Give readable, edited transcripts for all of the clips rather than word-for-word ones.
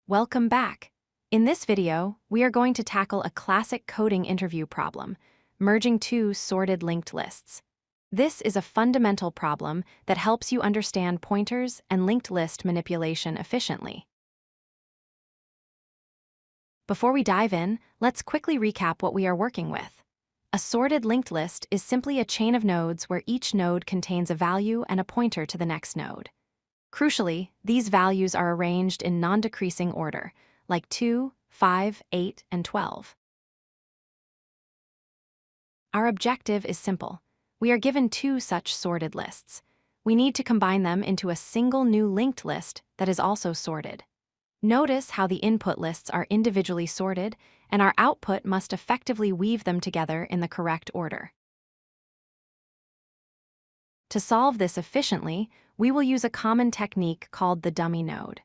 Welcome back. In this video, we are going to tackle a classic coding interview problem, merging two sorted linked lists. This is a fundamental problem that helps you understand pointers and linked list manipulation efficiently. Before we dive in, let's quickly recap what we are working with. A sorted linked list is simply a chain of nodes where each node contains a value and a pointer to the next node. Crucially, these values are arranged in non-decreasing order, like 2, 5, 8, and 12. Our objective is simple. We are given two such sorted lists. We need to combine them into a single new linked list that is also sorted. Notice how the input lists are individually sorted, and our output must effectively weave them together in the correct order. To solve this efficiently, we will use a common technique called the dummy node.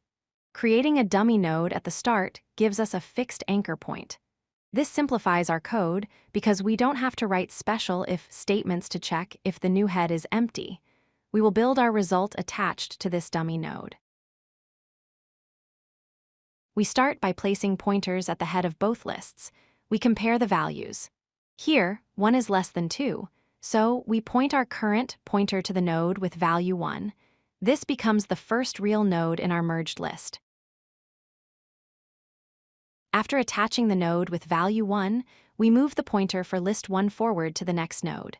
Creating a dummy node at the start gives us a fixed anchor point. This simplifies our code because we don't have to write special if statements to check if the new head is empty. We will build our result attached to this dummy node. We start by placing pointers at the head of both lists. We compare the values. Here, 1 is less than 2. So, we point our current pointer to the node with value 1. This becomes the first real node in our merged list. After attaching the node with value 1, we move the pointer for list 1 forward to the next node.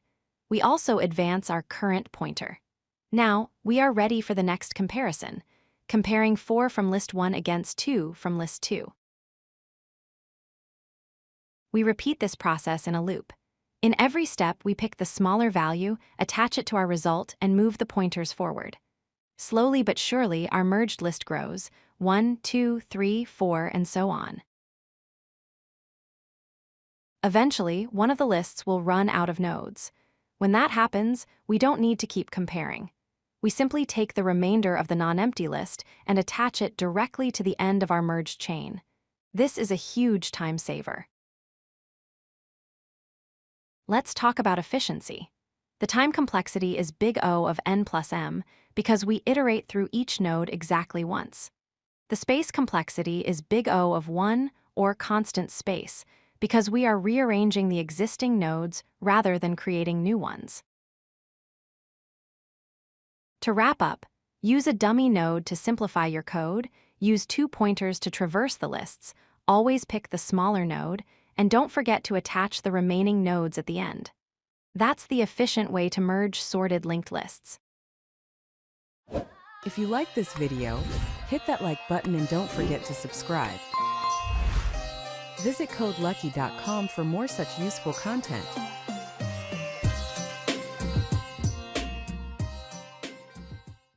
We also advance our current pointer. Now, we are ready for the next comparison, comparing 4 from list 1 against 2 from list 2. We repeat this process in a loop. In every step, we pick the smaller value, attach it to our result, and move the pointers forward. Slowly but surely, our merged list grows, 1, 2, 3, 4, and so on. Eventually, one of the lists will run out of nodes. When that happens, we don't need to keep comparing. We simply take the remainder of the non-empty list and attach it directly to the end of our merged chain. This is a huge time saver. Let's talk about efficiency. The time complexity is big O of n plus m because we iterate through each node exactly once. The space complexity is big O of 1 or constant space because we are rearranging the existing nodes rather than creating new ones. To wrap up, use a dummy node to simplify your code, use 2 pointers to traverse the lists, always pick the smaller node, and don't forget to attach the remaining nodes at the end. That's the efficient way to merge sorted linked lists. If you like this video, hit that like button and don't forget to subscribe. Visit codelucky.com for more such useful content.